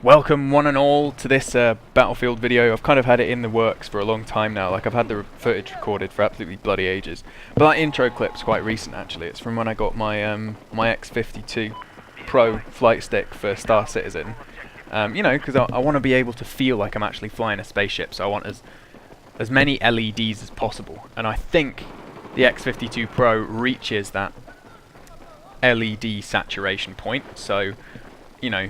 Welcome one and all to this Battlefield video. I've kind of had it in the works for a long time now, like I've had the footage recorded for absolutely bloody ages. But that intro clip's quite recent actually. It's from when I got my my X52 Pro flight stick for Star Citizen. You know, because I want to be able to feel like I'm actually flying a spaceship, so I want as many LEDs as possible. And I think the X52 Pro reaches that LED saturation point, so, you know,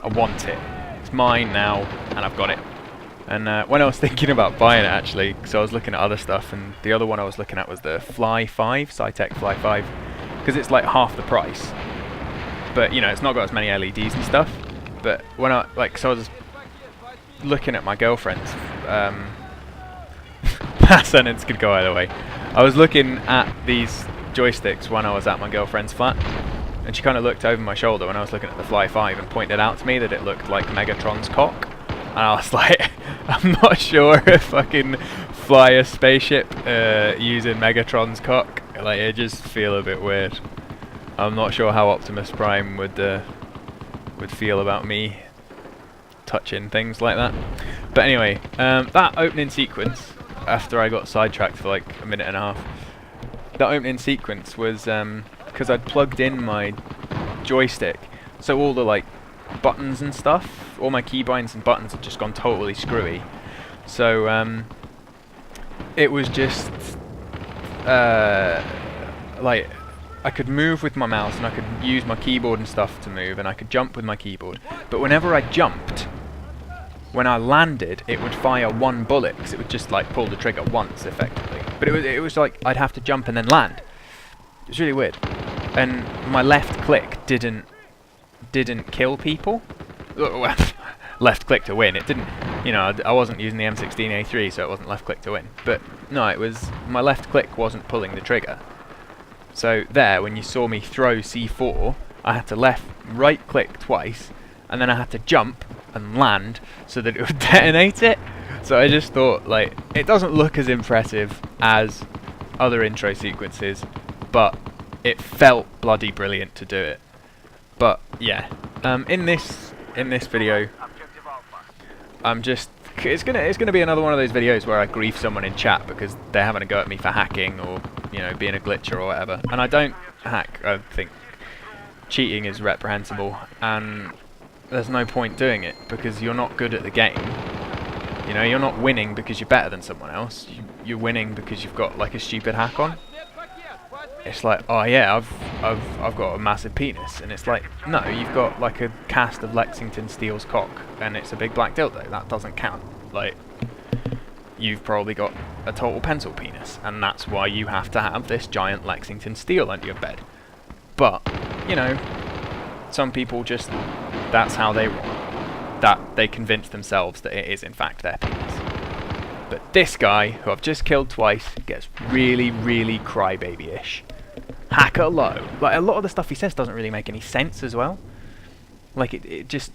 I want it. It's mine now, and I've got it. And when I was thinking about buying it, actually, so I was looking at other stuff, and the other one I was looking at was the Fly 5, Cytec Fly 5, because it's like half the price. But, you know, it's not got as many LEDs and stuff. But when so I was looking at my girlfriend's, that sentence could go either way. I was looking at these joysticks when I was at my girlfriend's flat, and she kind of looked over my shoulder when I was looking at the Fly 5 and pointed out to me that it looked like Megatron's cock. And I was like, I'm not sure if I can fly a spaceship using Megatron's cock. Like, it just feel a bit weird. I'm not sure how Optimus Prime would feel about me touching things like that. But anyway, that opening sequence, after I got sidetracked for like a minute and a half, that opening sequence was because I'd plugged in my joystick, so all the like buttons and stuff, all my keybinds and buttons had just gone totally screwy. So it was just like I could move with my mouse and I could use my keyboard and stuff to move, and I could jump with my keyboard. But whenever I jumped, when I landed, it would fire one bullet, because it would just like pull the trigger once effectively. But it was like I'd have to jump and then land. It was really weird. And my left click didn't kill people. Left click to win. It didn't, you know, I wasn't using the M16A3, so it wasn't left click to win. But no, it was my left click wasn't pulling the trigger. So there, when you saw me throw C4, I had to right click twice, and then I had to jump and land so that it would detonate it. So I just thought, like, it doesn't look as impressive as other intro sequences, but it felt bloody brilliant to do it. But yeah, in this video, it's gonna be another one of those videos where I grief someone in chat because they're having a go at me for hacking or, you know, being a glitcher or whatever. And I don't hack. I think cheating is reprehensible, and there's no point doing it because you're not good at the game. You know, you're not winning because you're better than someone else. You're winning because you've got like a stupid hack on. It's like, oh yeah, I've got a massive penis, and it's like, no, you've got like a cast of Lexington Steel's cock, and it's a big black dildo. That doesn't count. Like, you've probably got a total pencil penis, and that's why you have to have this giant Lexington Steel under your bed. But, you know, some people just, that's how they roll. That they convince themselves that it is in fact their penis. But this guy, who I've just killed twice, gets really, really crybaby-ish. Hacker low. Like, a lot of the stuff he says doesn't really make any sense as well. Like, it's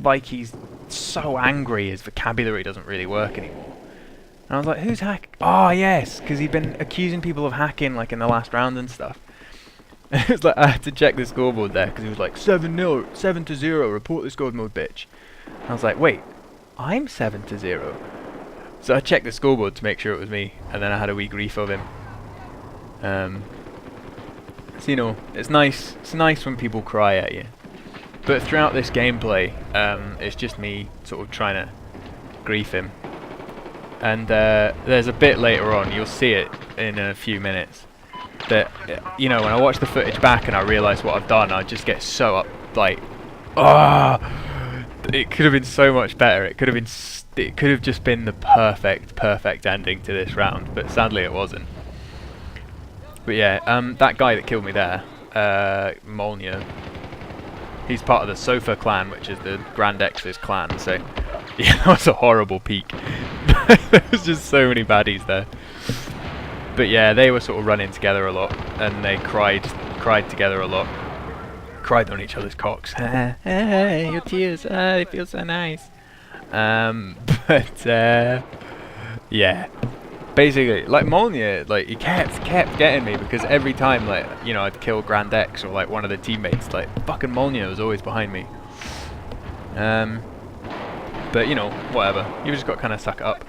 like he's so angry his vocabulary doesn't really work anymore. And I was like, who's hack? Oh, yes, because he'd been accusing people of hacking, like, in the last round and stuff. It was like, I had to check the scoreboard there, because he was like, 7-0, 7-0, report the squad mode, bitch. And I was like, wait, I'm 7-0. So I checked the scoreboard to make sure it was me, and then I had a wee grief of him. So, you know, it's nice when people cry at you. But throughout this gameplay, it's just me sort of trying to grief him. And there's a bit later on, you'll see it in a few minutes, that, you know, when I watch the footage back and I realise what I've done, I just get so up, like, it could have been so much better. It could have just been the perfect ending to this round, but sadly it wasn't. But yeah, that guy that killed me there, Molnia, he's part of the Sofa clan, which is the Grand X's clan, so yeah, that was a horrible peek. There was just so many baddies there. But yeah, they were sort of running together a lot, and they cried together a lot. Cried on each other's cocks. Hey, your tears, they feel so nice. But yeah, basically, like Molnia, like he kept getting me because every time, like, you know, I'd kill Grand X or like one of the teammates, like fucking Molnia was always behind me. But, you know, whatever. You've just got to kind of suck it up.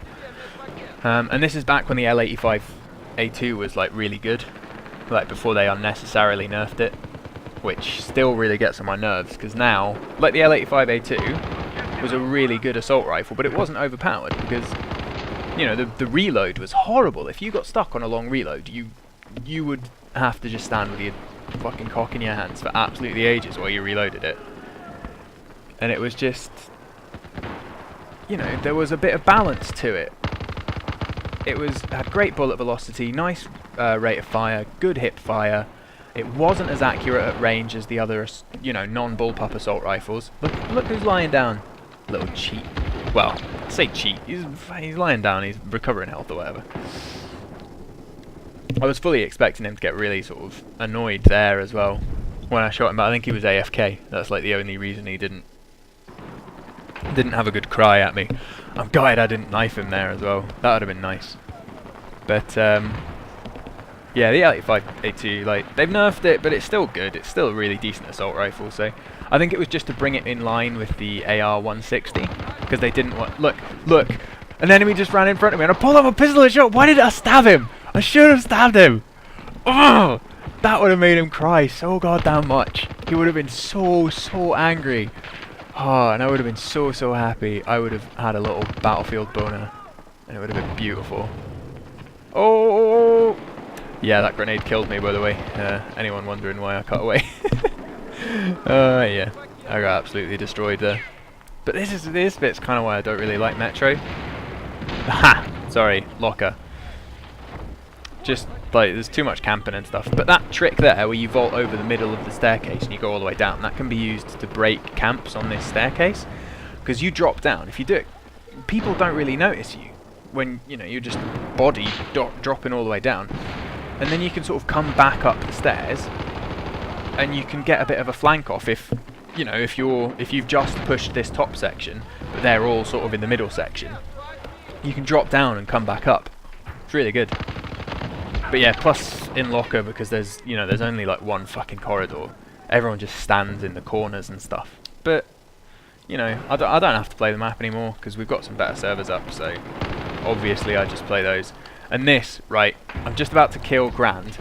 And this is back when the L85A2 was, like, really good. Like, before they unnecessarily nerfed it. Which still really gets on my nerves, because now, like the L85A2 was a really good assault rifle, but it wasn't overpowered, because, you know, the reload was horrible. If you got stuck on a long reload, you would have to just stand with your fucking cock in your hands for absolutely ages while you reloaded it. And it was just, you know, there was a bit of balance to it. It had great bullet velocity, nice rate of fire, good hip fire. It wasn't as accurate at range as the other, you know, non-bullpup assault rifles. Look who's lying down. Little cheat. Well, I say cheat. He's lying down. He's recovering health or whatever. I was fully expecting him to get really sort of annoyed there as well when I shot him, but I think he was AFK. That's like the only reason he didn't have a good cry at me. I'm gutted I didn't knife him there as well. That would have been nice. But yeah, the L85A2, like, they've nerfed it, but it's still good. It's still a really decent assault rifle, so I think it was just to bring it in line with the AR-160, because they didn't want... Look! An enemy just ran in front of me, and I pulled up a pistol and shot. Why did I stab him? I should have stabbed him! Oh! That would have made him cry so goddamn much. He would have been so angry. Oh, and I would have been so happy. I would have had a little battlefield boner, and it would have been beautiful. Oh! Yeah, that grenade killed me, by the way. Anyone wondering why I cut away? Yeah, I got absolutely destroyed there. But this bit's kind of why I don't really like Metro. Ha! Sorry, Locker. Just, like, there's too much camping and stuff. But that trick there, where you vault over the middle of the staircase and you go all the way down, that can be used to break camps on this staircase. Because you drop down. If you do it, people don't really notice you. When, you know, you're just body dropping all the way down. And then you can sort of come back up the stairs, and you can get a bit of a flank off if, you know, if you've just pushed this top section, but they're all sort of in the middle section. You can drop down and come back up. It's really good. But yeah, plus in Locker, because there's only like one fucking corridor, everyone just stands in the corners and stuff. But, you know, I don't have to play the map anymore, because we've got some better servers up, so obviously I just play those. And this, right, I'm just about to kill Grand.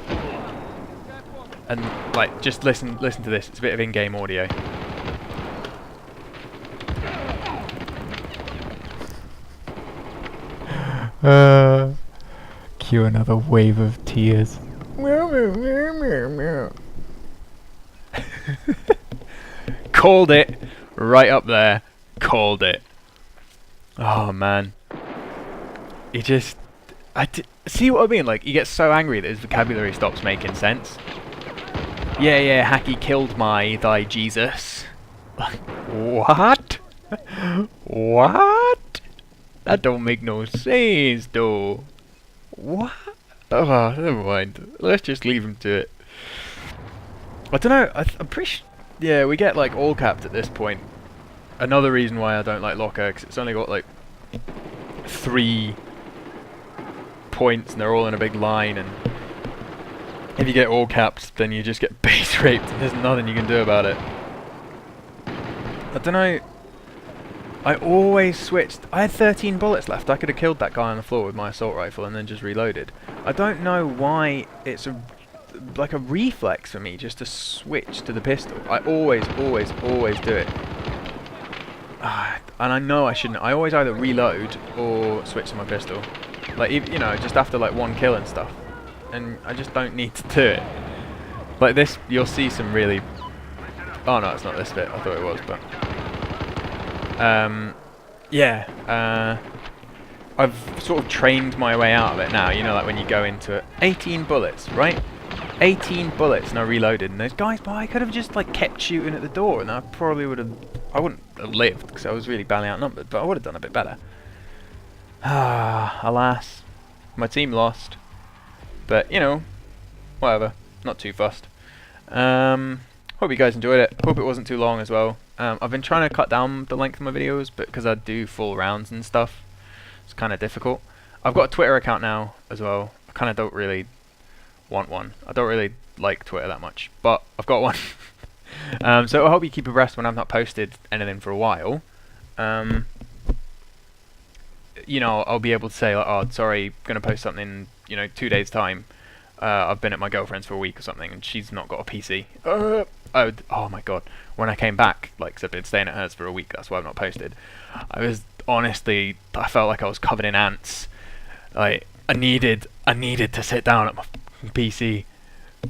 And, like, just listen to this. It's a bit of in-game audio. Cue another wave of tears. Called it. Right up there. Called it. Oh, man. He just... see what I mean? Like, he gets so angry that his vocabulary stops making sense. Yeah, Hacky killed thy Jesus. What? What? That don't make no sense, though. What? Oh, never mind. Let's just leave him to it. I don't know. I'm pretty sure... Yeah, we get, like, all capped at this point. Another reason why I don't like Locker, because it's only got, like, 3... points and they're all in a big line, and if you get all capped then you just get base raped and there's nothing you can do about it. I don't know, I always switched. I had 13 bullets left. I could have killed that guy on the floor with my assault rifle and then just reloaded. I don't know why it's like a reflex for me just to switch to the pistol. I always do it. And I know I shouldn't. I always either reload or switch to my pistol. Like, you know, just after like one kill and stuff. And I just don't need to do it. Like this, you'll see some really... Oh no, it's not this bit. I thought it was, but... yeah. I've sort of trained my way out of it now. You know, like when you go into it. 18 bullets, right? 18 bullets and I reloaded. And those guys, but I could have just like kept shooting at the door and I probably would have... I wouldn't have lived because I was really badly outnumbered, but I would have done a bit better. Ah, alas. My team lost. But, you know, whatever. Not too fussed. Hope you guys enjoyed it. Hope it wasn't too long as well. I've been trying to cut down the length of my videos, but because I do full rounds and stuff, it's kind of difficult. I've got a Twitter account now as well. I kind of don't really want one. I don't really like Twitter that much, but I've got one. So I hope you keep abreast when I've not posted anything for a while. you know, I'll be able to say like, oh, sorry, gonna post something, you know, 2 days time. I've been at my girlfriend's for a week or something, and she's not got a PC. Oh my god, when I came back, like, 'cause I've been staying at hers for a week, that's why I've not posted. I felt like I was covered in ants. Like, I needed to sit down at my PC.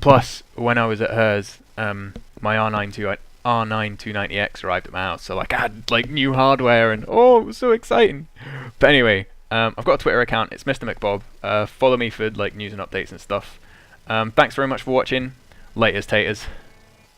Plus, when I was at hers, my R9 290X arrived at my house, so like I had like new hardware, and oh, it was so exciting. But anyway, I've got a Twitter account. It's Mr. McBob. Follow me for like news and updates and stuff. Thanks very much for watching. Laters, taters.